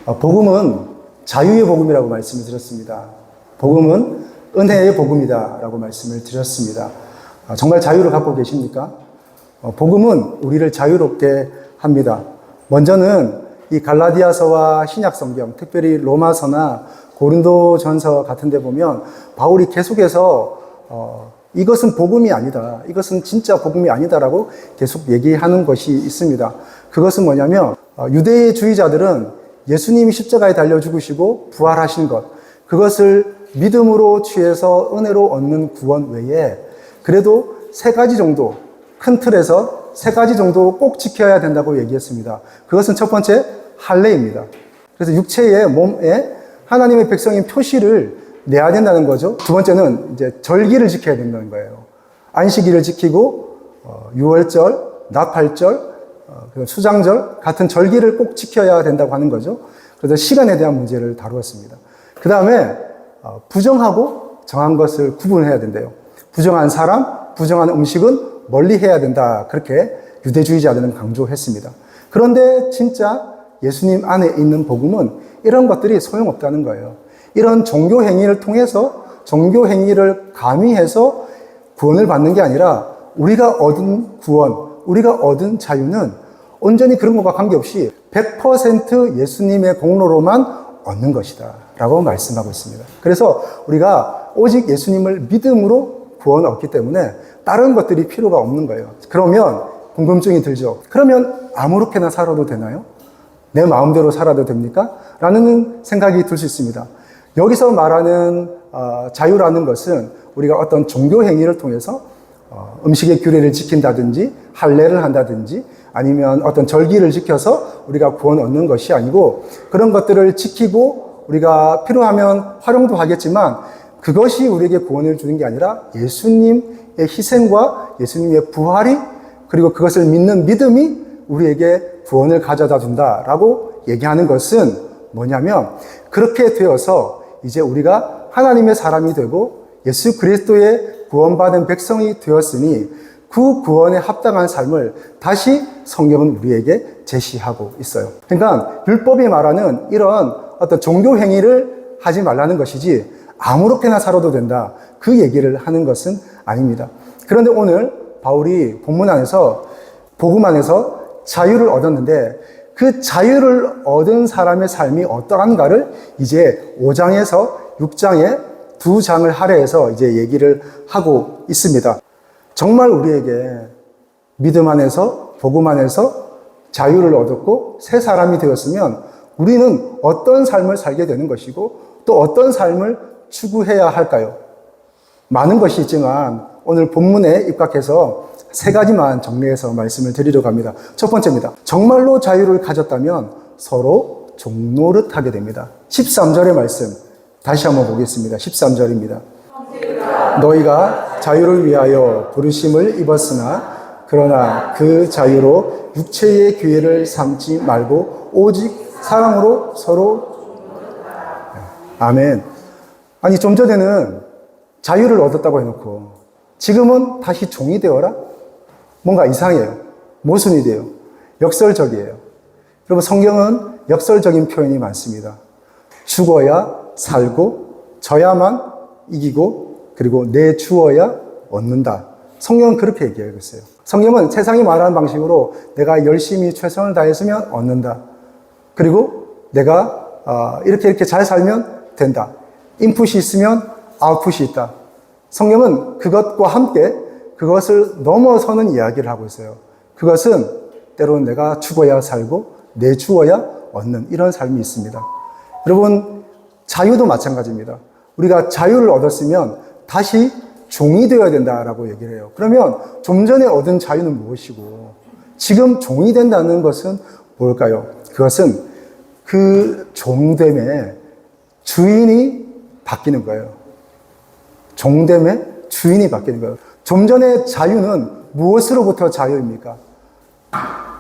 복음은 자유의 복음이라고 말씀을 드렸습니다. 복음은 은혜의 복음이다라고 말씀을 드렸습니다. 정말 자유를 갖고 계십니까? 복음은 우리를 자유롭게 합니다. 먼저는 이 갈라디아서와 신약 성경, 특별히 로마서나 고린도전서 같은 데 보면 바울이 계속해서 이것은 복음이 아니다. 이것은 진짜 복음이 아니다라고 계속 얘기하는 것이 있습니다. 그것은 뭐냐면 유대주의자들은 예수님이 십자가에 달려 죽으시고 부활하신 것, 그것을 믿음으로 취해서 은혜로 얻는 구원 외에 그래도 세 가지 정도, 큰 틀에서 세 가지 정도 꼭 지켜야 된다고 얘기했습니다. 그것은 첫 번째, 할례입니다. 그래서 육체의 몸에 하나님의 백성인 표시를 내야 된다는 거죠. 두 번째는 이제 절기를 지켜야 된다는 거예요. 안식일을 지키고 유월절, 나팔절, 수장절 같은 절기를 꼭 지켜야 된다고 하는 거죠. 그래서 시간에 대한 문제를 다루었습니다. 그 다음에 부정하고 정한 것을 구분해야 된대요. 부정한 사람, 부정한 음식은 멀리 해야 된다. 그렇게 유대주의자들은 강조했습니다. 그런데 진짜 예수님 안에 있는 복음은 이런 것들이 소용없다는 거예요. 이런 종교 행위를 통해서 종교 행위를 가미해서 구원을 받는 게 아니라 우리가 얻은 구원, 우리가 얻은 자유는 온전히 그런 것과 관계없이 100% 예수님의 공로로만 얻는 것이다 라고 말씀하고 있습니다. 그래서 우리가 오직 예수님을 믿음으로 구원 얻기 때문에 다른 것들이 필요가 없는 거예요. 그러면 궁금증이 들죠. 그러면 아무렇게나 살아도 되나요? 내 마음대로 살아도 됩니까? 라는 생각이 들 수 있습니다. 여기서 말하는 자유라는 것은 우리가 어떤 종교 행위를 통해서 음식의 규례를 지킨다든지 할례를 한다든지 아니면 어떤 절기를 지켜서 우리가 구원 얻는 것이 아니고 그런 것들을 지키고 우리가 필요하면 활용도 하겠지만 그것이 우리에게 구원을 주는 게 아니라 예수님의 희생과 예수님의 부활이 그리고 그것을 믿는 믿음이 우리에게 구원을 가져다 준다라고 얘기하는 것은 뭐냐면 그렇게 되어서 이제 우리가 하나님의 사람이 되고 예수 그리스도의 구원받은 백성이 되었으니 그 구원에 합당한 삶을 다시 성경은 우리에게 제시하고 있어요. 그러니까 율법이 말하는 이런 어떤 종교 행위를 하지 말라는 것이지 아무렇게나 살아도 된다. 그 얘기를 하는 것은 아닙니다. 그런데 오늘 바울이 본문 안에서 복음 안에서 자유를 얻었는데 그 자유를 얻은 사람의 삶이 어떠한가를 이제 5장에서 6장에 두 장을 할애해서 이제 얘기를 하고 있습니다. 정말 우리에게 믿음 안에서 복음 안에서 자유를 얻었고 새 사람이 되었으면 우리는 어떤 삶을 살게 되는 것이고 또 어떤 삶을 추구해야 할까요? 많은 것이 있지만 오늘 본문에 입각해서 세 가지만 정리해서 말씀을 드리려고 합니다. 첫 번째입니다. 정말로 자유를 가졌다면 서로 종노릇하게 됩니다. 13절의 말씀 다시 한번 보겠습니다. 13절입니다. 너희가 자유를 위하여 부르심을 입었으나 그러나 그 자유로 육체의 기회를 삼지 말고 오직 사랑으로 서로 아멘. 아니 좀 전에는 자유를 얻었다고 해놓고 지금은 다시 종이 되어라? 뭔가 이상해요. 모순이 돼요. 역설적이에요. 여러분 성경은 역설적인 표현이 많습니다. 죽어야 살고 져야만 이기고 그리고 내주어야 얻는다. 성경은 그렇게 얘기하고 있어요. 성경은 세상이 말하는 방식으로 내가 열심히 최선을 다했으면 얻는다. 그리고 내가 이렇게 잘 살면 된다. 인풋이 있으면 아웃풋이 있다. 성경은 그것과 함께 그것을 넘어서는 이야기를 하고 있어요. 그것은 때로는 내가 죽어야 살고 내주어야 얻는 이런 삶이 있습니다. 여러분 자유도 마찬가지입니다. 우리가 자유를 얻었으면 다시 종이 되어야 된다라고 얘기를 해요. 그러면 좀 전에 얻은 자유는 무엇이고 지금 종이 된다는 것은 뭘까요? 그것은 그 종됨에 주인이 바뀌는 거예요. 종됨에 주인이 바뀌는 거예요. 좀 전에 자유는 무엇으로부터 자유입니까?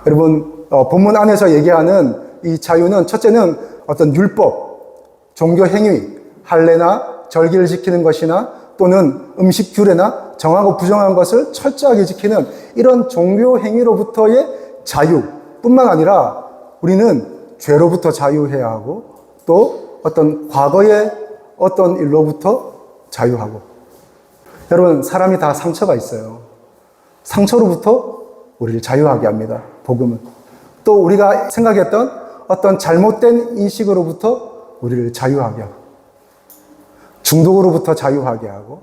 여러분 본문 안에서 얘기하는 이 자유는 첫째는 어떤 율법, 종교 행위, 할례나 절기를 지키는 것이나 또는 음식 규례나 정하고 부정한 것을 철저하게 지키는 이런 종교 행위로부터의 자유뿐만 아니라 우리는 죄로부터 자유해야 하고 또 어떤 과거의 어떤 일로부터 자유하고. 여러분, 사람이 다 상처가 있어요. 상처로부터 우리를 자유하게 합니다. 복음은. 또 우리가 생각했던 어떤 잘못된 인식으로부터 우리를 자유하게 하고, 중독으로부터 자유하게 하고,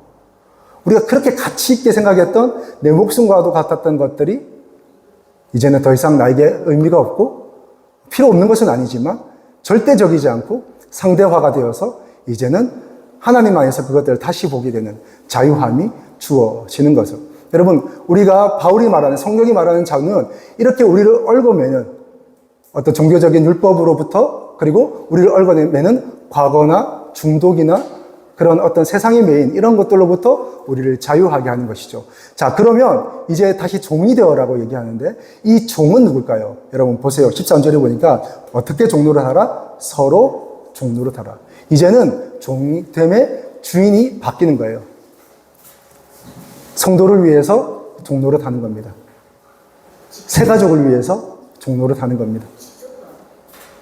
우리가 그렇게 가치 있게 생각했던 내 목숨과도 같았던 것들이 이제는 더 이상 나에게 의미가 없고 필요 없는 것은 아니지만 절대적이지 않고 상대화가 되어서 이제는 하나님 안에서 그것들을 다시 보게 되는 자유함이 주어지는 거죠. 여러분, 우리가 바울이 말하는, 성경이 말하는 자유는 이렇게 우리를 얽어매는 어떤 종교적인 율법으로부터, 그리고 우리를 얽어매는 과거나 중독이나 그런 어떤 세상의 메인 이런 것들로부터 우리를 자유하게 하는 것이죠. 자, 그러면 이제 다시 종이 되어라고 얘기하는데 이 종은 누굴까요? 여러분 보세요. 13절에 보니까 어떻게 종노릇 하라? 서로 종노릇 하라. 이제는 종됨의 주인이 바뀌는 거예요. 성도를 위해서 종노릇 하는 겁니다. 새 가족을 위해서 종노릇 하는 겁니다.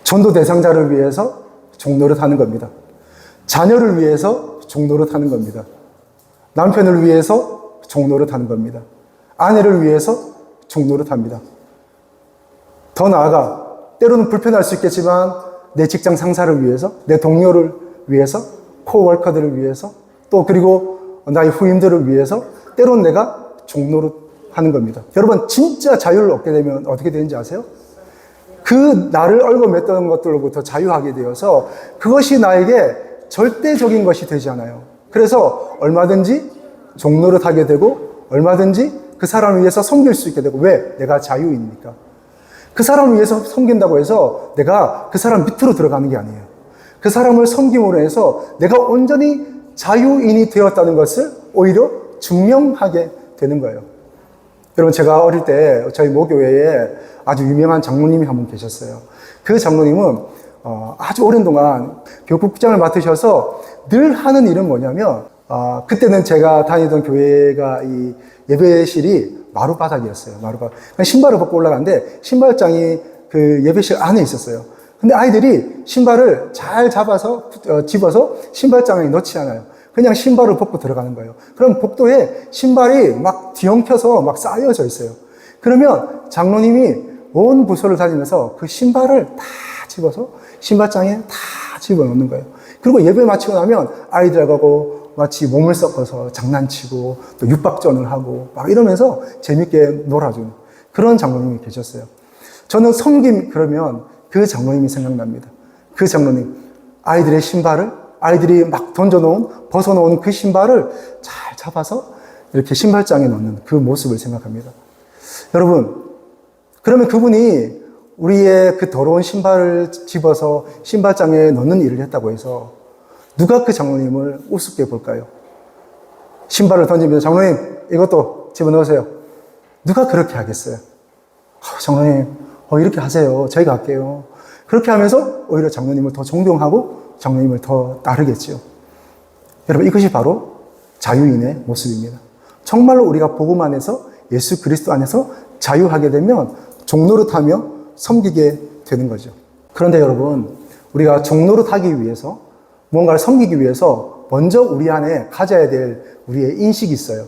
전도 대상자를 위해서 종노릇 하는 겁니다. 자녀를 위해서 종노릇 하는 겁니다. 남편을 위해서 종노릇 하는 겁니다. 아내를 위해서 종노릇 합니다. 더 나아가 때로는 불편할 수 있겠지만 내 직장 상사를 위해서, 내 동료를 위해서, 코워커들을 위해서, 또 그리고 나의 후임들을 위해서 때로는 내가 종노릇 하는 겁니다. 여러분, 진짜 자유를 얻게 되면 어떻게 되는지 아세요? 그 나를 얽어맸던 것들로부터 자유하게 되어서 그것이 나에게 절대적인 것이 되지 않아요. 그래서 얼마든지 종노릇 하게 되고 얼마든지 그 사람을 위해서 섬길 수 있게 되고. 왜? 내가 자유인이니까. 그 사람을 위해서 섬긴다고 해서 내가 그 사람 밑으로 들어가는 게 아니에요. 그 사람을 섬김으로 해서 내가 온전히 자유인이 되었다는 것을 오히려 증명하게 되는 거예요. 여러분, 제가 어릴 때 저희 모교회에 아주 유명한 장로님이 한 분 계셨어요. 그 장로님은 아주 오랜 동안 교육국장을 맡으셔서 늘 하는 일은 뭐냐면, 그때는 제가 다니던 교회가 이 예배실이 마룻바닥이었어요. 마룻바닥. 신발을 벗고 올라가는데 신발장이 그 예배실 안에 있었어요. 근데 아이들이 신발을 잘 잡아서, 집어서 신발장에 넣지 않아요. 그냥 신발을 벗고 들어가는 거예요. 그럼 복도에 신발이 막 뒤엉켜서 막 쌓여져 있어요. 그러면 장로님이 온 부서를 다니면서 그 신발을 다 집어서 신발장에 다 집어넣는 거예요. 그리고 예배 마치고 나면 아이들하고 마치 몸을 섞어서 장난치고 또 육박전을 하고 막 이러면서 재밌게 놀아주는 그런 장로님이 계셨어요. 저는 섬김 그러면 그 장로님이 생각납니다. 그 장로님, 아이들의 신발을, 아이들이 막 던져놓은, 벗어놓은 그 신발을 잘 잡아서 이렇게 신발장에 넣는 그 모습을 생각합니다. 여러분, 그러면 그분이 우리의 그 더러운 신발을 집어서 신발장에 넣는 일을 했다고 해서 누가 그 장로님을 우습게 볼까요? 신발을 던지면서 장로님 이것도 집어넣으세요. 누가 그렇게 하겠어요? 장로님 이렇게 하세요. 저희가 할게요. 그렇게 하면서 오히려 장로님을 더 존경하고 장로님을 더 따르겠지요. 여러분, 이것이 바로 자유인의 모습입니다. 정말로 우리가 복음 안에서 예수 그리스도 안에서 자유하게 되면 종노릇하며 섬기게 되는 거죠. 그런데 여러분, 우리가 종노릇하기 위해서, 무언가를 섬기기 위해서 먼저 우리 안에 가져야 될 우리의 인식이 있어요.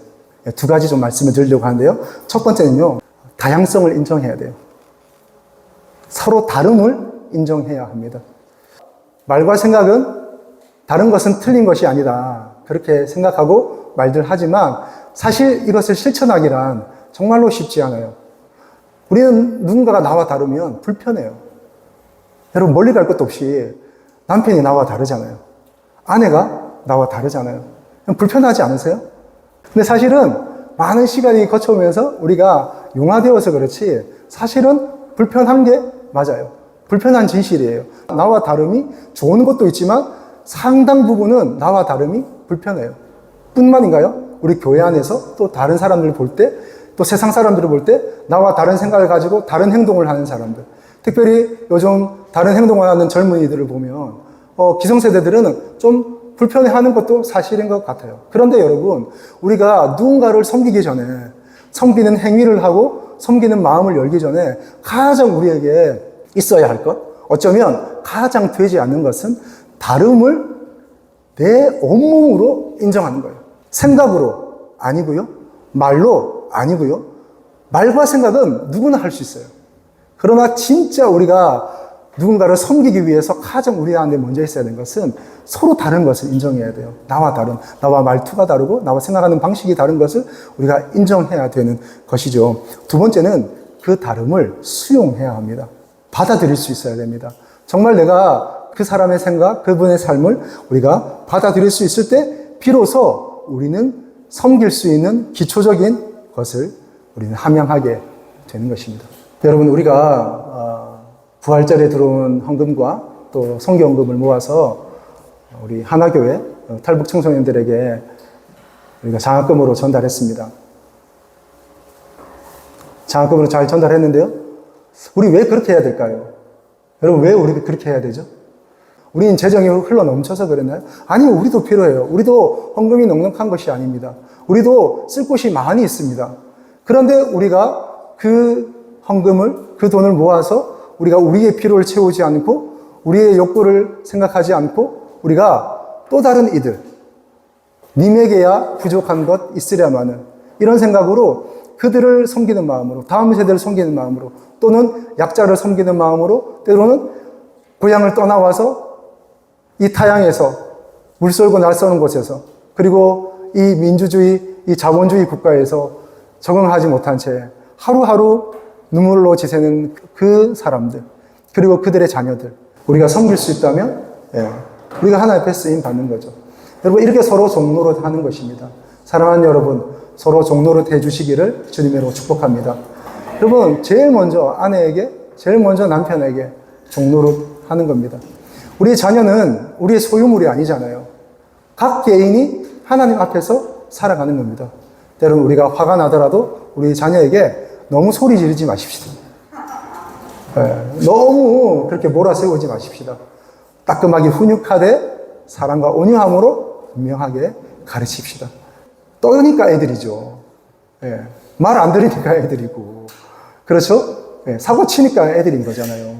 두 가지 좀 말씀을 드리려고 하는데요. 첫 번째는요, 다양성을 인정해야 돼요. 서로 다름을 인정해야 합니다. 말과 생각은 다른 것은 틀린 것이 아니다. 그렇게 생각하고 말들 하지만 사실 이것을 실천하기란 정말로 쉽지 않아요. 우리는 누군가가 나와 다르면 불편해요. 여러분, 멀리 갈 것도 없이 남편이 나와 다르잖아요. 아내가 나와 다르잖아요. 불편하지 않으세요? 근데 사실은 많은 시간이 거쳐오면서 우리가 용화되어서 그렇지 사실은 불편한 게 맞아요. 불편한 진실이에요. 나와 다름이 좋은 것도 있지만 상당 부분은 나와 다름이 불편해요. 뿐만인가요? 우리 교회 안에서 또 다른 사람들을 볼 때, 또 세상 사람들을 볼 때 나와 다른 생각을 가지고 다른 행동을 하는 사람들, 특별히 요즘 다른 행동을 하는 젊은이들을 보면 기성세대들은 좀 불편해하는 것도 사실인 것 같아요. 그런데 여러분, 우리가 누군가를 섬기기 전에, 섬기는 행위를 하고 섬기는 마음을 열기 전에 가장 우리에게 있어야 할 것, 어쩌면 가장 되지 않는 것은 다름을 내 온몸으로 인정하는 거예요. 생각으로 아니고요. 말로 아니고요. 말과 생각은 누구나 할 수 있어요. 그러나 진짜 우리가 누군가를 섬기기 위해서 가장 우리 안에 먼저 있어야 되는 것은 서로 다른 것을 인정해야 돼요. 나와 말투가 다르고 나와 생각하는 방식이 다른 것을 우리가 인정해야 되는 것이죠. 두 번째는 그 다름을 수용해야 합니다. 받아들일 수 있어야 됩니다. 정말 내가 그 사람의 생각, 그분의 삶을 우리가 받아들일 수 있을 때 비로소 우리는 섬길 수 있는 기초적인 것을 우리는 함양하게 되는 것입니다. 여러분, 우리가 부활절에 들어온 헌금과 또 성경금을 모아서 우리 하나교회 탈북 청소년들에게 우리가 장학금으로 전달했습니다. 장학금으로 잘 전달했는데요. 우리 왜 그렇게 해야 될까요? 여러분, 왜 우리가 그렇게 해야 되죠? 우리는 재정이 흘러 넘쳐서 그랬나요? 아니요, 우리도 필요해요. 우리도 헌금이 넉넉한 것이 아닙니다. 우리도 쓸 곳이 많이 있습니다. 그런데 우리가 그 헌금을, 그 돈을 모아서 우리가 우리의 필요를 채우지 않고 우리의 욕구를 생각하지 않고 우리가 또 다른 이들, 님에게야 부족한 것 있으려마는 이런 생각으로 그들을 섬기는 마음으로, 다음 세대를 섬기는 마음으로, 또는 약자를 섬기는 마음으로, 때로는 고향을 떠나와서 이 타향에서 물sor고 날서는 곳에서, 그리고 이 민주주의, 이 자본주의 국가에서 적응하지 못한 채 하루하루 눈물로 지새는 그 사람들, 그리고 그들의 자녀들, 우리가 섬길 수 있다면 우리가 하나의 앞에 쓰임 받는 거죠. 여러분, 이렇게 서로 종노릇 하는 것입니다. 사랑하는 여러분, 서로 종노릇 해주시기를 주님으로 축복합니다. 여러분, 제일 먼저 아내에게, 제일 먼저 남편에게 종노릇 하는 겁니다. 우리 자녀는 우리의 소유물이 아니잖아요. 각 개인이 하나님 앞에서 살아가는 겁니다. 때로는 우리가 화가 나더라도 우리 자녀에게 너무 소리 지르지 마십시다. 너무 그렇게 몰아세우지 마십시다. 따끔하게 훈육하되 사랑과 온유함으로 분명하게 가르칩시다. 떠니까 애들이죠. 말 안 들으니까 애들이고. 그렇죠? 사고 치니까 애들인 거잖아요.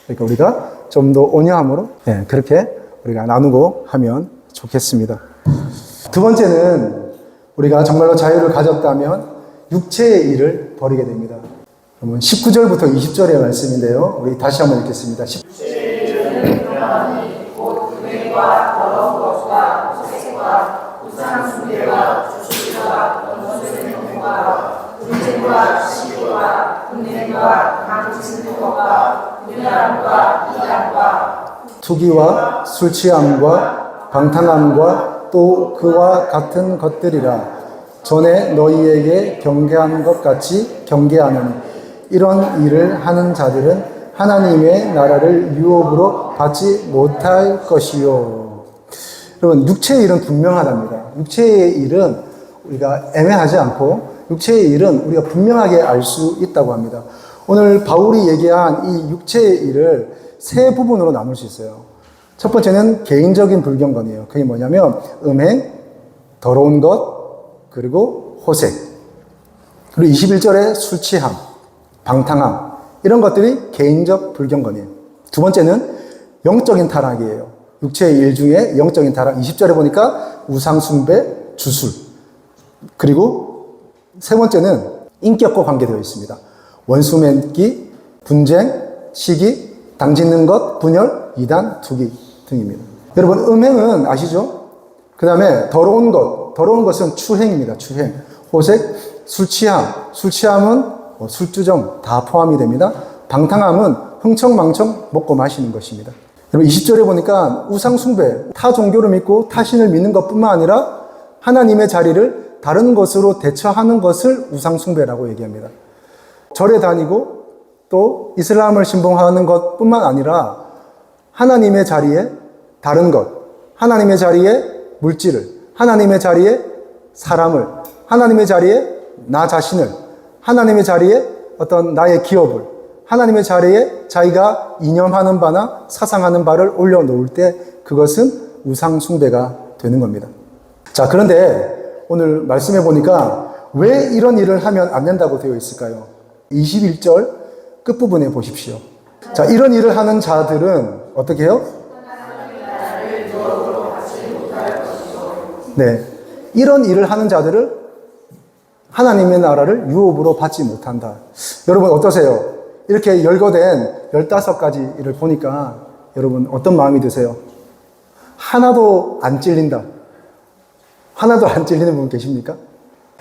그러니까 우리가 좀 더 온유함으로 그렇게 우리가 나누고 하면 좋겠습니다. 두 번째는 우리가 정말로 자유를 가졌다면 육체의 일을 버리게 됩니다. 그러면 19절부터 20절의 말씀인데요. 우리 다시 한번 읽겠습니다. 육체의 일은 그러하니 곧 음행과 더러운 것과 호색과 우상숭배와 주술과 원수의 행동과 분쟁과 시기와 분냄과 강짓는 것과 음란과 이단과 투기와 술 취함과 방탕함과 또 그와 같은 것들이라. 전에 너희에게 경계하는 것 같이 경계하느니 이런 일을 하는 자들은 하나님의 나라를 유업으로 받지 못할 것이요. 여러분, 육체의 일은 분명하답니다. 육체의 일은 우리가 애매하지 않고 육체의 일은 우리가 분명하게 알 수 있다고 합니다. 오늘 바울이 얘기한 이 육체의 일을 세 부분으로 나눌 수 있어요. 첫 번째는 개인적인 불경건이에요. 그게 뭐냐면 음행, 더러운 것, 그리고 호색, 그리고 21절에 술 취함, 방탕함, 이런 것들이 개인적 불경건이에요. 두 번째는 영적인 타락이에요. 육체의 일 중에 영적인 타락, 20절에 보니까 우상숭배, 주술. 그리고 세 번째는 인격과 관계되어 있습니다. 원수 맺기, 분쟁, 시기, 당짓는 것, 분열, 이단, 투기 등입니다. 여러분, 음행은 아시죠? 그 다음에 더러운 것, 더러운 것은 추행입니다. 추행. 호색, 술 취함. 술 취함은 술주정 다 포함이 됩니다. 방탕함은 흥청망청 먹고 마시는 것입니다. 여러분, 20절에 보니까 우상숭배, 타 종교를 믿고 타신을 믿는 것뿐만 아니라 하나님의 자리를 다른 것으로 대처하는 것을 우상숭배라고 얘기합니다. 절에 다니고 또 이슬람을 신봉하는 것뿐만 아니라 하나님의 자리에 다른 것, 하나님의 자리에 물질을, 하나님의 자리에 사람을, 하나님의 자리에 나 자신을, 하나님의 자리에 어떤 나의 기업을, 하나님의 자리에 자기가 이념하는 바나 사상하는 바를 올려놓을 때 그것은 우상숭배가 되는 겁니다. 자, 그런데 오늘 말씀해 보니까 왜 이런 일을 하면 안 된다고 되어 있을까요? 21절 끝부분에 보십시오. 자, 이런 일을 하는 자들은 어떻게 해요? 네. 이런 일을 하는 자들을 하나님의 나라를 유업으로 받지 못한다. 여러분 어떠세요? 이렇게 열거된 15가지를 보니까 여러분 어떤 마음이 드세요? 하나도 안 찔린다. 하나도 안 찔리는 분 계십니까?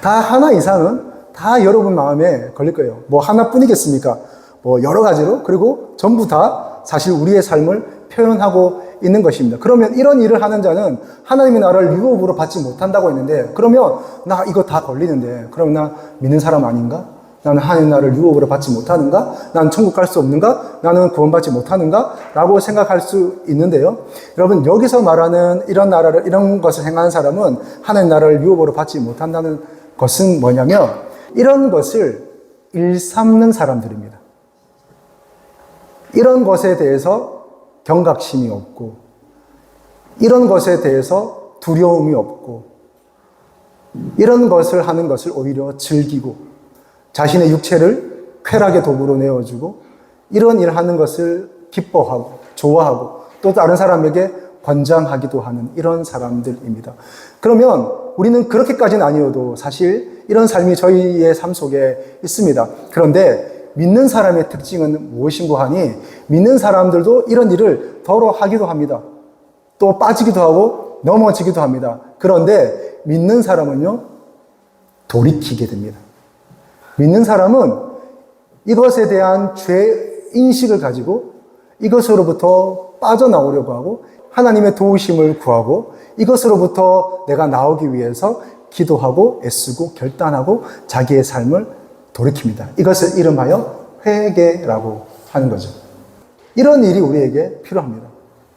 다 하나 이상은 다 여러분 마음에 걸릴 거예요. 뭐 하나뿐이겠습니까? 뭐 여러 가지로, 그리고 전부 다 사실 우리의 삶을 표현하고 있는 것입니다. 그러면 이런 일을 하는 자는 하나님의 나라를 유업으로 받지 못한다고 했는데, 그러면 나 이거 다 걸리는데 그럼 나 믿는 사람 아닌가? 나는 하나님의 나라를 유업으로 받지 못하는가? 나는 천국 갈 수 없는가? 나는 구원받지 못하는가? 라고 생각할 수 있는데요. 여러분, 여기서 말하는 이런 것을 행하는 사람은 하나님의 나라를 유업으로 받지 못한다는 것은 뭐냐면, 이런 것을 일삼는 사람들입니다. 이런 것에 대해서 경각심이 없고, 이런 것에 대해서 두려움이 없고, 이런 것을 하는 것을 오히려 즐기고, 자신의 육체를 쾌락의 도구로 내어주고, 이런 일을 하는 것을 기뻐하고, 좋아하고, 또 다른 사람에게 권장하기도 하는 이런 사람들입니다. 그러면 우리는 그렇게까지는 아니어도 사실 이런 삶이 저희의 삶 속에 있습니다. 그런데 믿는 사람의 특징은 무엇인고 하니, 믿는 사람들도 이런 일을 더러 하기도 합니다. 또 빠지기도 하고 넘어지기도 합니다. 그런데 믿는 사람은요, 돌이키게 됩니다. 믿는 사람은 이것에 대한 죄 인식을 가지고 이것으로부터 빠져나오려고 하고, 하나님의 도우심을 구하고, 이것으로부터 내가 나오기 위해서 기도하고 애쓰고 결단하고 자기의 삶을 돌이킵니다. 이것을 이름하여 회개라고 하는 거죠. 이런 일이 우리에게 필요합니다.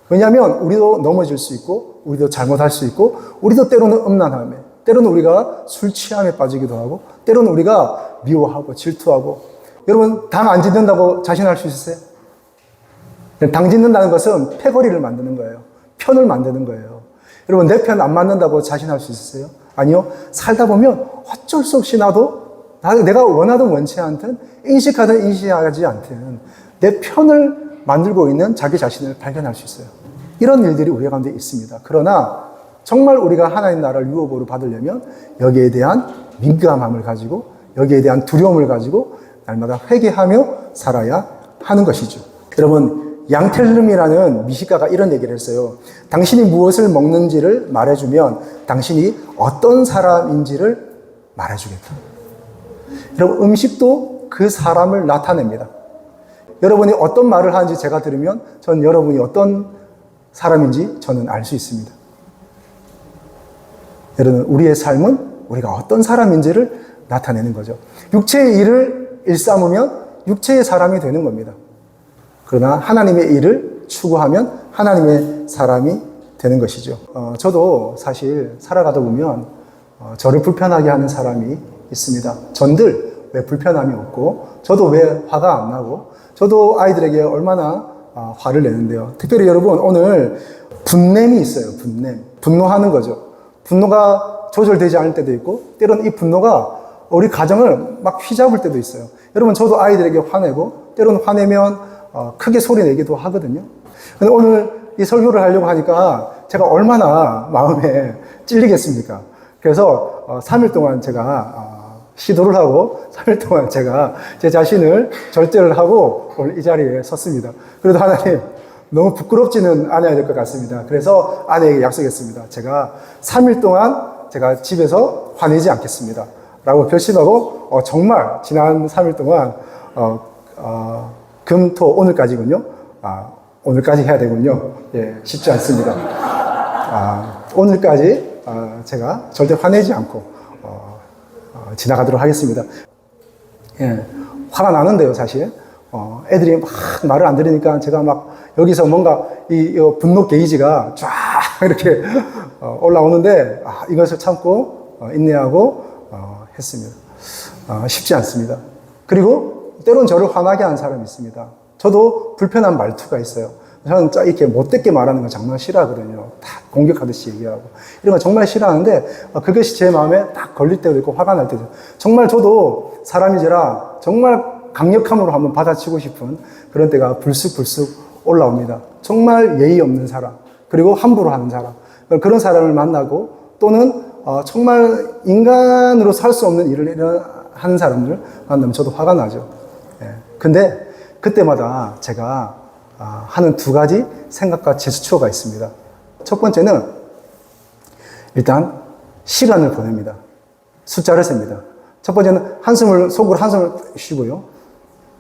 왜냐하면 우리도 넘어질 수 있고, 우리도 잘못할 수 있고, 우리도 때로는 음란함에, 때로는 우리가 술 취함에 빠지기도 하고, 때로는 우리가 미워하고 질투하고. 여러분, 당 안 짓는다고 자신할 수 있으세요? 당 짓는다는 것은 패거리를 만드는 거예요. 편을 만드는 거예요. 여러분, 내 편 안 맞는다고 자신할 수 있으세요? 아니요. 살다 보면 어쩔 수 없이 나도 내가 원하든 원치 않든, 인식하든 인식하지 않든 내 편을 만들고 있는 자기 자신을 발견할 수 있어요. 이런 일들이 우리 가운데 있습니다. 그러나 정말 우리가 하나님 나라를 유업으로 받으려면 여기에 대한 민감함을 가지고, 여기에 대한 두려움을 가지고 날마다 회개하며 살아야 하는 것이죠. 여러분, 양텔름이라는 미식가가 이런 얘기를 했어요. 당신이 무엇을 먹는지를 말해주면 당신이 어떤 사람인지를 말해주겠다. 여러분, 음식도 그 사람을 나타냅니다. 여러분이 어떤 말을 하는지 제가 들으면 전 여러분이 어떤 사람인지 저는 알 수 있습니다. 여러분, 우리의 삶은 우리가 어떤 사람인지를 나타내는 거죠. 육체의 일을 일삼으면 육체의 사람이 되는 겁니다. 그러나 하나님의 일을 추구하면 하나님의 사람이 되는 것이죠. 저도 사실 살아가다 보면 저를 불편하게 하는 사람이 있습니다. 전들 왜 불편함이 없고, 저도 왜 화가 안 나고, 저도 아이들에게 얼마나 화를 내는데요. 특별히 여러분, 오늘 분냄이 있어요. 분노하는 거죠. 분노가 조절되지 않을 때도 있고, 때로는 이 분노가 우리 가정을 막 휘잡을 때도 있어요. 여러분, 저도 아이들에게 화내고, 때로는 화내면 크게 소리 내기도 하거든요. 근데 오늘 이 설교를 하려고 하니까 제가 얼마나 마음에 찔리겠습니까? 그래서 3일 동안 제가 시도를 하고 3일 동안 제가 제 자신을 절제를 하고 오늘 이 자리에 섰습니다. 그래도 하나님, 너무 부끄럽지는 않아야 될 것 같습니다. 그래서 아내에게 약속했습니다. 제가 3일 동안 제가 집에서 화내지 않겠습니다. 라고 결심하고 정말 지난 3일 동안 금, 토, 오늘까지군요. 오늘까지 해야 되군요. 예, 쉽지 않습니다. 오늘까지 제가 절대 화내지 않고 지나가도록 하겠습니다. 예, 화가 나는데요, 사실. 애들이 막 말을 안 들으니까 제가 막 여기서 뭔가 이 분노 게이지가 쫙 이렇게 올라오는데, 이것을 참고 인내하고 했습니다. 쉽지 않습니다. 그리고 때론 저를 화나게 하는 사람이 있습니다. 저도 불편한 말투가 있어요. 저는 이렇게 못되게 말하는 거 정말 싫어하거든요. 다 공격하듯이 얘기하고. 이런 거 정말 싫어하는데, 그것이 제 마음에 딱 걸릴 때도 있고, 화가 날 때도 있고. 정말 저도 사람이지라 정말 강력함으로 한번 받아치고 싶은 그런 때가 불쑥불쑥 올라옵니다. 정말 예의 없는 사람, 그리고 함부로 하는 사람, 그런 사람을 만나고 또는 정말 인간으로 살 수 없는 일을 하는 사람을 만나면 저도 화가 나죠. 근데 그때마다 제가 하는 두 가지 생각과 제스처가 있습니다. 첫 번째는 일단 시간을 보냅니다. 숫자를 셉니다. 첫 번째는 속으로 한숨을 쉬고요.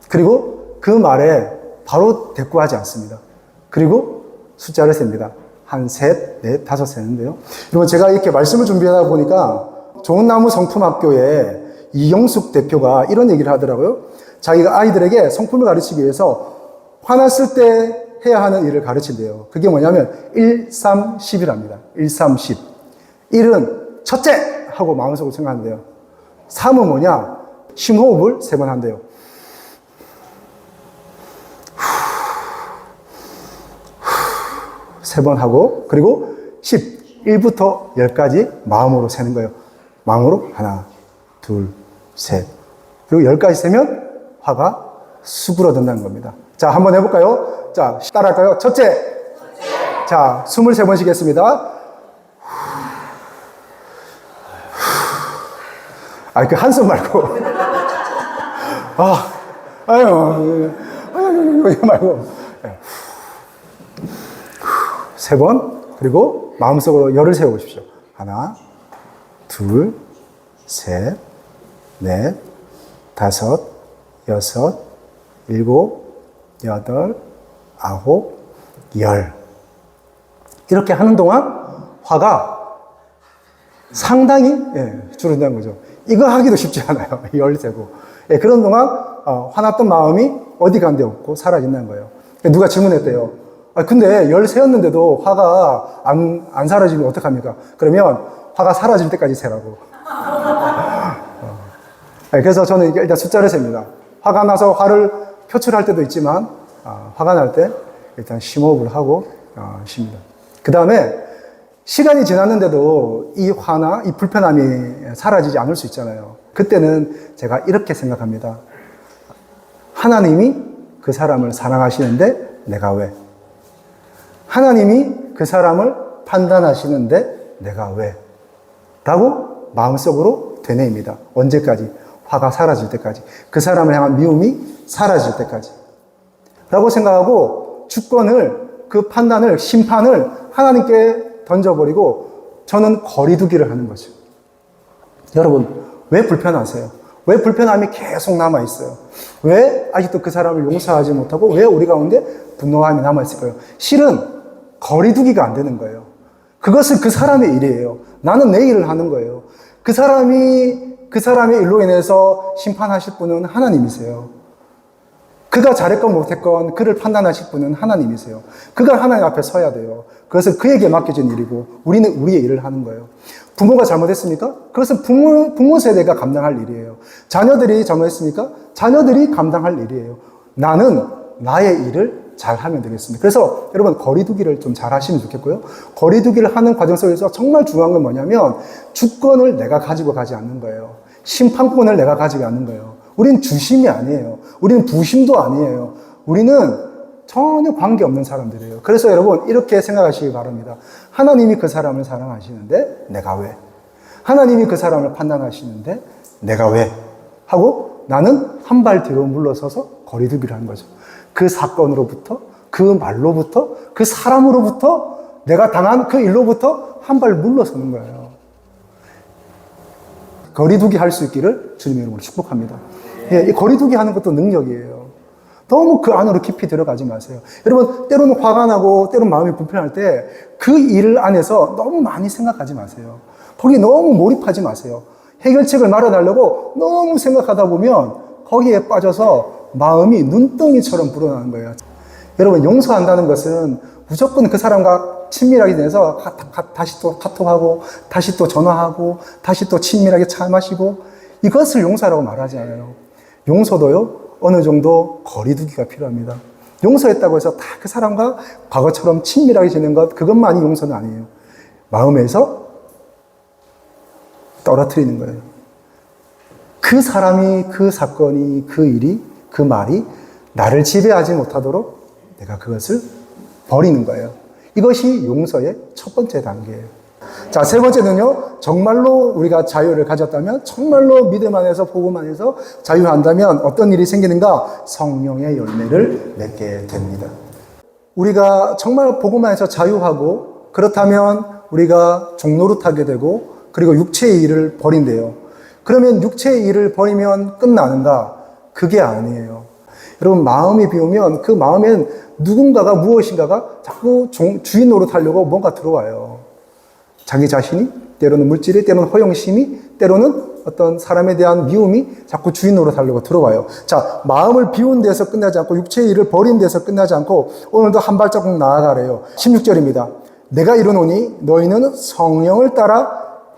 그리고 그 말에 바로 대꾸하지 않습니다. 그리고 숫자를 셉니다. 한 셋, 넷, 다섯 세는데요. 여러분, 제가 이렇게 말씀을 준비하다 보니까 좋은나무 성품학교에 이영숙 대표가 이런 얘기를 하더라고요. 자기가 아이들에게 성품을 가르치기 위해서 화났을 때 해야 하는 일을 가르친대요. 그게 뭐냐면 1, 3, 10이랍니다. 1, 3, 10. 1은 첫째! 하고 마음속으로 생각한대요. 3은 뭐냐? 심호흡을 3번 한대요. 3번 하고, 그리고 10, 1부터 10까지 마음으로 세는 거예요. 마음으로 하나, 둘, 셋. 그리고 10까지 세면 화가 수그러든다는 겁니다. 자, 한번 해볼까요? 자, 따라할까요? 첫째. 자, 23번씩 했습니다. 그 한숨 말고. 이거 말고. 3번, 그리고 마음속으로 열을 세워보십시오. 하나, 둘, 셋, 넷, 다섯, 여섯, 일곱, 여덟, 아홉, 열. 이렇게 하는 동안 화가 상당히 줄어든다는 거죠. 이거 하기도 쉽지 않아요. 열 세고. 그런 동안 화났던 마음이 어디 간 데 없고 사라진다는 거예요. 누가 질문했대요. 근데 열 세었는데도 화가 안 사라지면 어떡합니까? 그러면 화가 사라질 때까지 세라고. 그래서 저는 일단 숫자를 셉니다. 화가 나서 화를 표출할 때도 있지만 화가 날 때 일단 심호흡을 하고 쉽니다. 그 다음에 시간이 지났는데도 이 화나 이 불편함이 사라지지 않을 수 있잖아요. 그때는 제가 이렇게 생각합니다. 하나님이 그 사람을 사랑하시는데 내가 왜? 하나님이 그 사람을 판단하시는데 내가 왜? 라고 마음속으로 되뇌입니다. 언제까지? 화가 사라질 때까지. 그 사람을 향한 미움이 사라질 때까지. 라고 생각하고 주권을, 그 판단을, 심판을 하나님께 던져버리고 저는 거리두기를 하는 거죠. 여러분, 왜 불편하세요? 왜 불편함이 계속 남아있어요? 왜 아직도 그 사람을 용서하지 못하고 왜 우리 가운데 분노함이 남아있을까요? 실은 거리두기가 안 되는 거예요. 그것은 그 사람의 일이에요. 나는 내 일을 하는 거예요. 그 사람의 일로 인해서 심판하실 분은 하나님이세요. 그가 잘했건 못했건 그를 판단하실 분은 하나님이세요. 그가 하나님 앞에 서야 돼요. 그것은 그에게 맡겨진 일이고 우리는 우리의 일을 하는 거예요. 부모가 잘못했습니까? 그것은 부모 세대가 감당할 일이에요. 자녀들이 잘못했습니까? 자녀들이 감당할 일이에요. 나는 나의 일을 잘하면 되겠습니다. 그래서 여러분 거리두기를 좀 잘 하시면 좋겠고요. 거리두기를 하는 과정 속에서 정말 중요한 건 뭐냐면 주권을 내가 가지고 가지 않는 거예요. 심판권을 내가 가지고 않는 거예요. 우리는 주심이 아니에요. 우리는 부심도 아니에요. 우리는 전혀 관계없는 사람들이에요. 그래서 여러분 이렇게 생각하시기 바랍니다. 하나님이 그 사람을 사랑하시는데 내가 왜? 하나님이 그 사람을 판단하시는데 내가 왜? 하고 나는 한 발 뒤로 물러서서 거리두기를 하는 거죠. 그 사건으로부터, 그 말로부터, 그 사람으로부터, 내가 당한 그 일로부터 한 발 물러서는 거예요. 거리두기 할 수 있기를 주님의 이름으로 축복합니다. 이 거리두기 하는 것도 능력이에요. 너무 그 안으로 깊이 들어가지 마세요. 여러분, 때로는 화가 나고, 때로는 마음이 불편할 때, 그 일 안에서 너무 많이 생각하지 마세요. 거기에 너무 몰입하지 마세요. 해결책을 마련하려고 너무 생각하다 보면, 거기에 빠져서 마음이 눈덩이처럼 불어나는 거예요. 여러분, 용서한다는 것은 무조건 그 사람과 친밀하게 지내서 다시 또 카톡하고, 다시 또 전화하고, 다시 또 친밀하게 차 마시고, 이것을 용서라고 말하지 않아요. 용서도요, 어느 정도 거리두기가 필요합니다. 용서했다고 해서 다 그 사람과 과거처럼 친밀하게 지내는 것, 그것만이 용서는 아니에요. 마음에서 떨어뜨리는 거예요. 그 사람이, 그 사건이, 그 일이 그 말이 나를 지배하지 못하도록 내가 그것을 버리는 거예요. 이것이 용서의 첫 번째 단계예요. 자, 세 번째는요, 정말로 우리가 자유를 가졌다면, 정말로 믿음 안에서, 복음 안에서 자유한다면 어떤 일이 생기는가? 성령의 열매를 맺게 됩니다. 우리가 정말 복음 안에서 자유하고, 그렇다면 우리가 종노릇하게 되고, 그리고 육체의 일을 버린대요. 그러면 육체의 일을 버리면 끝나는가? 그게 아니에요. 여러분, 마음이 비우면 그 마음엔 누군가가, 무엇인가가 자꾸 주인 노릇하려고 뭔가 들어와요. 자기 자신이, 때로는 물질이, 때로는 허영심이, 때로는 어떤 사람에 대한 미움이 자꾸 주인 노릇하려고 들어와요. 자, 마음을 비운 데서 끝나지 않고 육체의 일을 버린 데서 끝나지 않고 오늘도 한 발자국 나아가래요. 16절입니다. 내가 이르노니 너희는 성령을 따라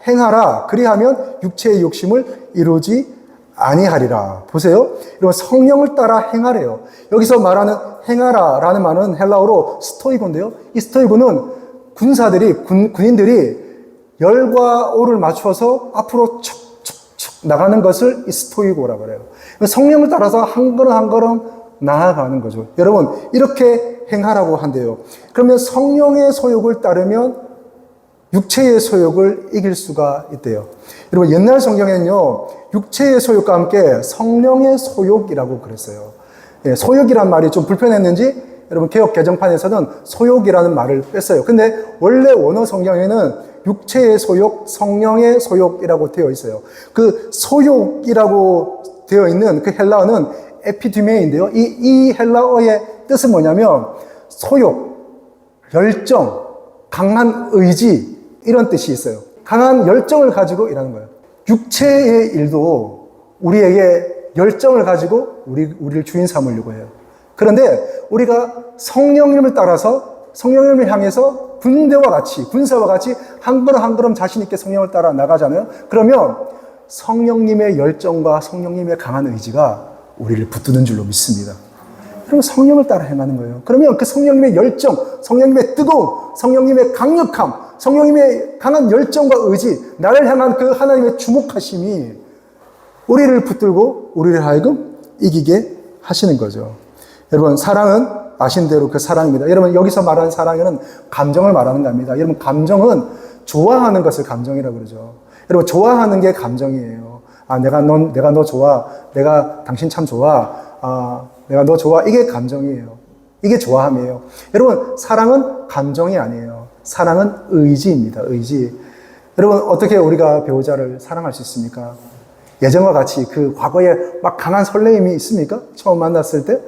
행하라. 그리하면 육체의 욕심을 이루지 아니하리라. 보세요. 여러분, 성령을 따라 행하래요. 여기서 말하는 행하라라는 말은 헬라어로 스토이고인데요. 이 스토이고는 군인들이 열과 오를 맞춰서 앞으로 척척척 나가는 것을 이 스토이고라고 그래요. 성령을 따라서 한 걸음 한 걸음 나아가는 거죠. 여러분, 이렇게 행하라고 한대요. 그러면 성령의 소욕을 따르면 육체의 소욕을 이길 수가 있대요. 여러분, 옛날 성경에는요, 육체의 소욕과 함께 성령의 소욕이라고 그랬어요. 예, 소욕이란 말이 좀 불편했는지 여러분, 개역 개정판에서는 소욕이라는 말을 뺐어요. 근데 원래 원어 성경에는 육체의 소욕, 성령의 소욕이라고 되어 있어요. 그 소욕이라고 되어 있는 그 헬라어는 에피디메인데요. 이 헬라어의 뜻은 뭐냐면 소욕, 열정, 강한 의지, 이런 뜻이 있어요. 강한 열정을 가지고 일하는 거예요. 육체의 일도 우리에게 열정을 가지고 우리를 주인 삼으려고 해요. 그런데 우리가 성령님을 따라서, 성령님을 향해서 군사와 같이 한 걸음 한 걸음 자신 있게 성령을 따라 나가잖아요. 그러면 성령님의 열정과 성령님의 강한 의지가 우리를 붙드는 줄로 믿습니다. 그럼 성령을 따라 행하는 거예요. 그러면 그 성령님의 열정, 성령님의 뜨거움, 성령님의 강력함, 성령님의 강한 열정과 의지, 나를 향한 그 하나님의 주목하심이 우리를 붙들고 우리를 하여금 이기게 하시는 거죠. 여러분, 사랑은 아신 대로 그 사랑입니다. 여러분, 여기서 말하는 사랑은 감정을 말하는 겁니다. 여러분, 감정은 좋아하는 것을 감정이라고 그러죠. 여러분, 좋아하는 게 감정이에요. 아, 내가 너 좋아. 내가 당신 참 좋아. 아, 내가 너 좋아. 이게 감정이에요. 이게 좋아함이에요. 여러분, 사랑은 감정이 아니에요. 사랑은 의지입니다. 의지. 여러분, 어떻게 우리가 배우자를 사랑할 수 있습니까? 예전과 같이 그 과거에 막 강한 설레임이 있습니까? 처음 만났을 때?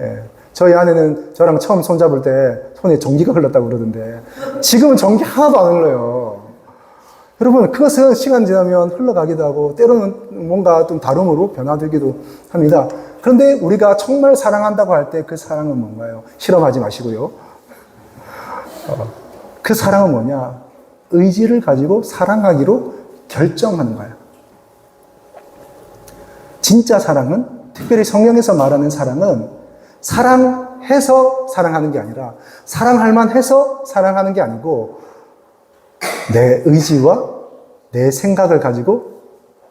예. 저희 아내는 저랑 처음 손잡을 때 손에 전기가 흘렀다고 그러던데 지금은 전기 하나도 안 흘러요. 여러분, 그것은 시간 지나면 흘러가기도 하고 때로는 뭔가 좀 다름으로 변화되기도 합니다. 그런데 우리가 정말 사랑한다고 할 때 그 사랑은 뭔가요? 실험하지 마시고요. 그 사랑은 뭐냐? 의지를 가지고 사랑하기로 결정하는 거예요. 진짜 사랑은, 특별히 성경에서 말하는 사랑은 사랑해서 사랑하는 게 아니라 사랑할 만해서 사랑하는 게 아니고 내 의지와 내 생각을 가지고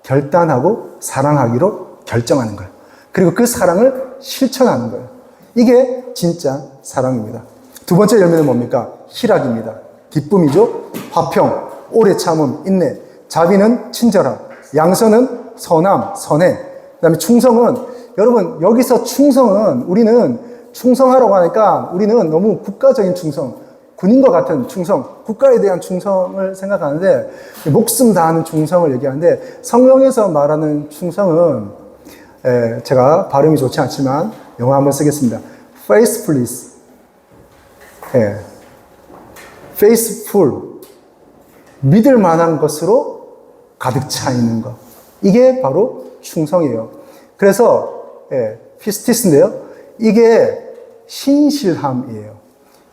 결단하고 사랑하기로 결정하는 거예요. 그리고 그 사랑을 실천하는 거예요. 이게 진짜 사랑입니다. 두 번째 열매는 뭡니까? 희락입니다. 기쁨이죠. 화평, 오래 참음, 인내, 자비는 친절함, 양선은 선함, 선해. 그 다음에 충성은, 여러분, 여기서 충성은 우리는 충성하라고 하니까 우리는 너무 국가적인 충성, 군인과 같은 충성, 국가에 대한 충성을 생각하는데 목숨 다하는 충성을 얘기하는데 성경에서 말하는 충성은 제가 발음이 좋지 않지만 영어 한번 쓰겠습니다. faithfulness, faithful, 믿을 만한 것으로 가득 차 있는 것. 이게 바로 충성이에요. 그래서 피스티스인데요. 이게 신실함이에요.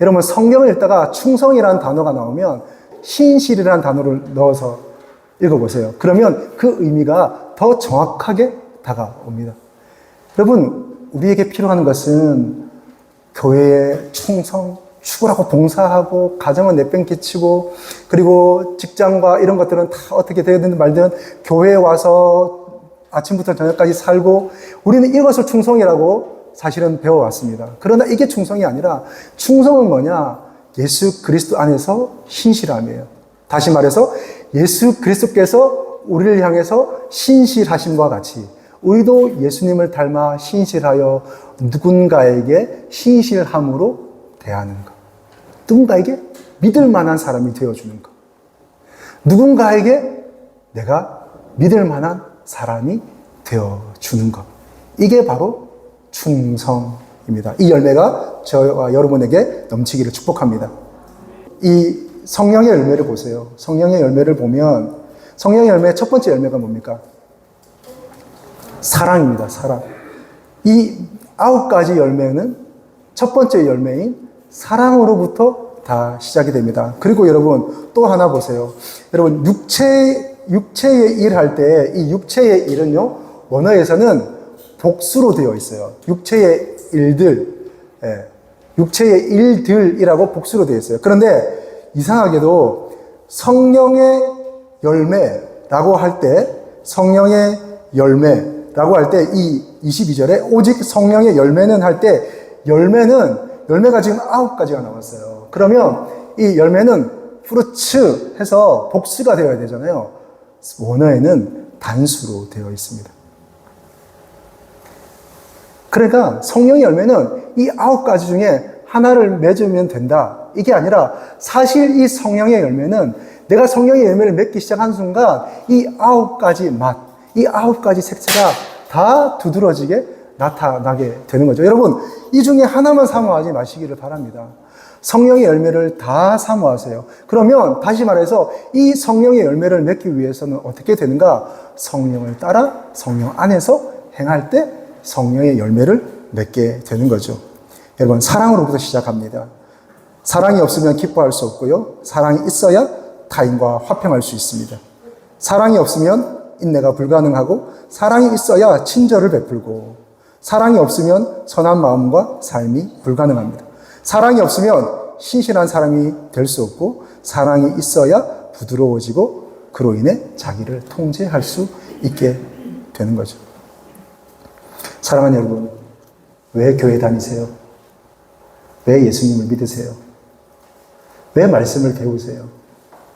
여러분, 성경을 읽다가 충성이라는 단어가 나오면 신실이라는 단어를 넣어서 읽어보세요. 그러면 그 의미가 더 정확하게 다가옵니다. 여러분, 우리에게 필요한 것은 교회에 충성, 죽으라고 봉사하고 가정은 내팽개치고 그리고 직장과 이런 것들은 다 어떻게 되든 말든 교회에 와서 아침부터 저녁까지 살고 우리는 이것을 충성이라고 사실은 배워왔습니다. 그러나 이게 충성이 아니라 충성은 뭐냐? 예수 그리스도 안에서 신실함이에요. 다시 말해서 예수 그리스도께서 우리를 향해서 신실하심과 같이 우리도 예수님을 닮아 신실하여 누군가에게 신실함으로 대하는 것. 누군가에게 믿을 만한 사람이 되어주는 것. 누군가에게 내가 믿을 만한 사람이 되어주는 것. 이게 바로 충성입니다. 이 열매가 저와 여러분에게 넘치기를 축복합니다. 이 성령의 열매를 보세요. 성령의 열매를 보면 성령의 열매의 첫 번째 열매가 뭡니까? 사랑입니다. 사랑. 이 9가지 열매는 첫 번째 열매인 사랑으로부터 다 시작이 됩니다. 그리고 여러분 또 하나 보세요. 여러분 육체의 일 할 때 이 육체의 일은요 원어에서는 복수로 되어 있어요. 육체의 일들, 육체의 일들이라고 복수로 되어 있어요. 그런데 이상하게도 성령의 열매라고 할 때 성령의 열매라고 할 때 이 22절에 오직 성령의 열매는 할 때 열매가 지금 9가지가 나왔어요. 그러면 이 열매는 프루츠 해서 복수가 되어야 되잖아요. 원어에는 단수로 되어 있습니다. 그러니까 성령의 열매는 이 9가지 중에 하나를 맺으면 된다. 이게 아니라 사실 이 성령의 열매는 내가 성령의 열매를 맺기 시작한 순간 이 9가지 맛, 이 9가지 색채가 다 두드러지게 나타나게 되는 거죠. 여러분, 이 중에 하나만 사모하지 마시기를 바랍니다. 성령의 열매를 다 사모하세요. 그러면 다시 말해서 이 성령의 열매를 맺기 위해서는 어떻게 되는가? 성령을 따라 성령 안에서 행할 때 성령의 열매를 맺게 되는 거죠. 여러분, 사랑으로부터 시작합니다. 사랑이 없으면 기뻐할 수 없고요. 사랑이 있어야 타인과 화평할 수 있습니다. 사랑이 없으면 인내가 불가능하고 사랑이 있어야 친절을 베풀고 사랑이 없으면 선한 마음과 삶이 불가능합니다. 사랑이 없으면 신실한 사람이 될 수 없고 사랑이 있어야 부드러워지고 그로 인해 자기를 통제할 수 있게 되는 거죠. 사랑하는 여러분, 왜 교회 다니세요? 왜 예수님을 믿으세요? 왜 말씀을 배우세요?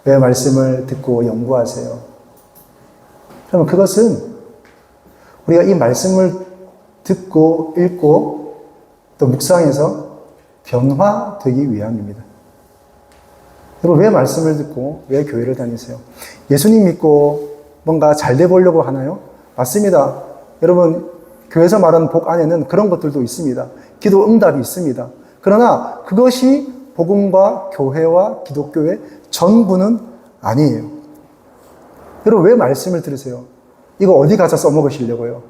왜 말씀을 듣고 연구하세요? 그러면 그것은 우리가 이 말씀을 듣고 읽고 또 묵상해서 변화되기 위함입니다. 여러분, 왜 말씀을 듣고 왜 교회를 다니세요? 예수님 믿고 뭔가 잘 돼 보려고 하나요? 맞습니다. 여러분, 교회에서 말하는 복 안에는 그런 것들도 있습니다. 기도 응답이 있습니다. 그러나 그것이 복음과 교회와 기독교의 전부는 아니에요. 여러분, 왜 말씀을 들으세요? 이거 어디 가서 써먹으시려고요?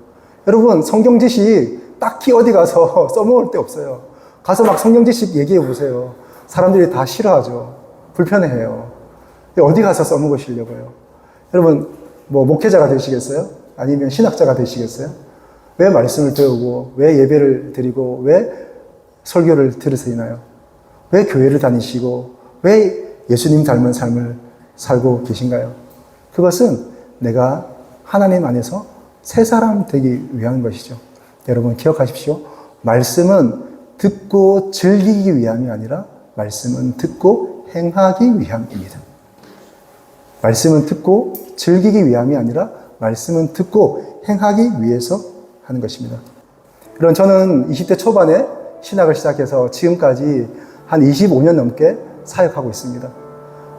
여러분, 성경 지식 딱히 어디 가서 써먹을 데 없어요. 가서 막 성경 지식 얘기해 보세요. 사람들이 다 싫어하죠. 불편해해요. 어디 가서 써먹으시려고요? 여러분, 뭐 목회자가 되시겠어요? 아니면 신학자가 되시겠어요? 왜 말씀을 배우고 왜 예배를 드리고 왜 설교를 들으시나요? 왜 교회를 다니시고 왜 예수님 닮은 삶을 살고 계신가요? 그것은 내가 하나님 안에서 새 사람 되기 위한 것이죠. 여러분 기억하십시오. 말씀은 듣고 즐기기 위함이 아니라 말씀은 듣고 행하기 위함입니다. 말씀은 듣고 즐기기 위함이 아니라 말씀은 듣고 행하기 위해서 하는 것입니다. 그럼 저는 20대 초반에 신학을 시작해서 지금까지 한 25년 넘게 사역하고 있습니다.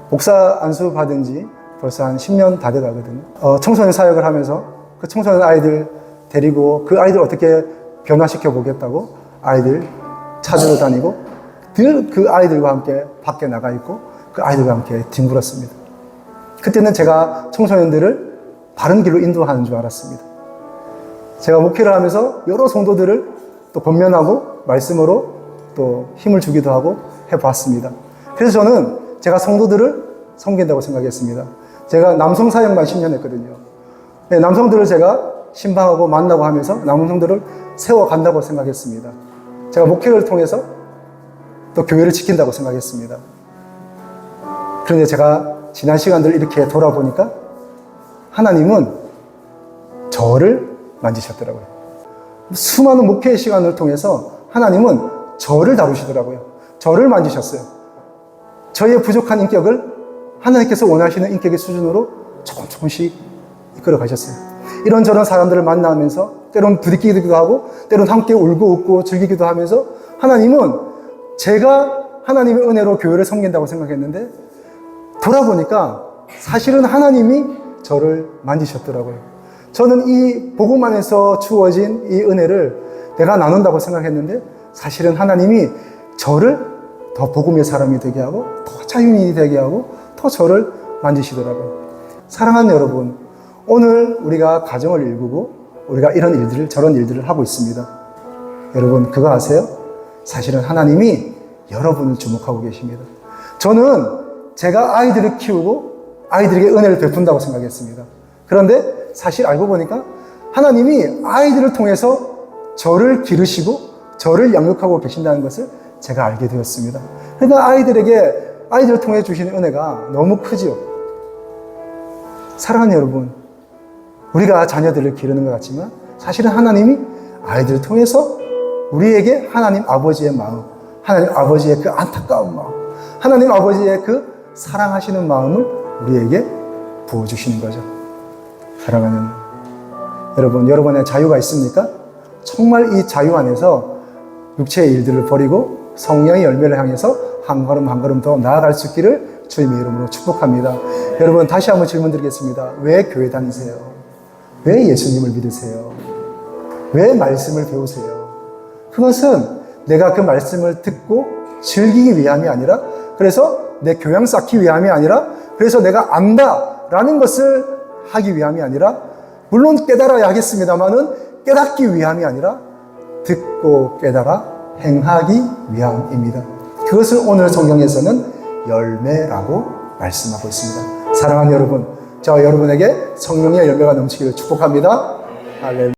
목사 안수 받은 지 벌써 한 10년 다 돼가거든요. 청소년 사역을 하면서 그 청소년 아이들 데리고 그 아이들 어떻게 변화시켜 보겠다고 아이들 찾으러 다니고 늘 그 아이들과 함께 밖에 나가 있고 그 아이들과 함께 뒹굴었습니다. 그때는 제가 청소년들을 바른 길로 인도하는 줄 알았습니다. 제가 목회를 하면서 여러 성도들을 또 권면하고 말씀으로 또 힘을 주기도 하고 해봤습니다. 그래서 저는 제가 성도들을 섬긴다고 생각했습니다. 제가 남성 사역만 10년 했거든요. 남성들을 제가 신방하고 만나고 하면서 남성들을 세워간다고 생각했습니다. 제가 목회를 통해서 또 교회를 지킨다고 생각했습니다. 그런데 제가 지난 시간들 이렇게 돌아보니까 하나님은 저를 만지셨더라고요. 수많은 목회의 시간을 통해서 하나님은 저를 다루시더라고요. 저를 만지셨어요. 저의 부족한 인격을 하나님께서 원하시는 인격의 수준으로 조금씩 이끌어 가셨어요. 이런저런 사람들을 만나면서 때론 부딪히기도 하고 때론 함께 울고 웃고 즐기기도 하면서 하나님은 제가 하나님의 은혜로 교회를 섬긴다고 생각했는데 돌아보니까 사실은 하나님이 저를 만지셨더라고요. 저는 이 복음 안에서 주어진 이 은혜를 내가 나눈다고 생각했는데 사실은 하나님이 저를 더 복음의 사람이 되게 하고 더 자유인이 되게 하고 더 저를 만지시더라고요. 사랑하는 여러분, 오늘 우리가 가정을 일구고 우리가 이런 일들을 저런 일들을 하고 있습니다. 여러분 그거 아세요? 사실은 하나님이 여러분을 주목하고 계십니다. 저는 제가 아이들을 키우고 아이들에게 은혜를 베푼다고 생각했습니다. 그런데 사실 알고 보니까 하나님이 아이들을 통해서 저를 기르시고 저를 양육하고 계신다는 것을 제가 알게 되었습니다. 그러니까 아이들을 통해 주시는 은혜가 너무 크지요. 사랑하는 여러분, 우리가 자녀들을 기르는 것 같지만 사실은 하나님이 아이들을 통해서 우리에게 하나님 아버지의 마음, 하나님 아버지의 그 안타까운 마음, 하나님 아버지의 그 사랑하시는 마음을 우리에게 부어주시는 거죠. 사랑하는 여러분, 여러분의 자유가 있습니까? 정말 이 자유 안에서 육체의 일들을 버리고 성령의 열매를 향해서 한 걸음 한 걸음 더 나아갈 수 있기를 주님의 이름으로 축복합니다. 여러분 다시 한번 질문 드리겠습니다. 왜 교회 다니세요? 왜 예수님을 믿으세요? 왜 말씀을 배우세요? 그것은 내가 그 말씀을 듣고 즐기기 위함이 아니라 그래서 내 교양 쌓기 위함이 아니라 그래서 내가 안다라는 것을 하기 위함이 아니라 물론 깨달아야 하겠습니다만은 깨닫기 위함이 아니라 듣고 깨달아 행하기 위함입니다. 그것을 오늘 성경에서는 열매라고 말씀하고 있습니다. 사랑하는 여러분, 저 여러분에게 성령의 열매가 넘치기를 축복합니다. 할렐루야.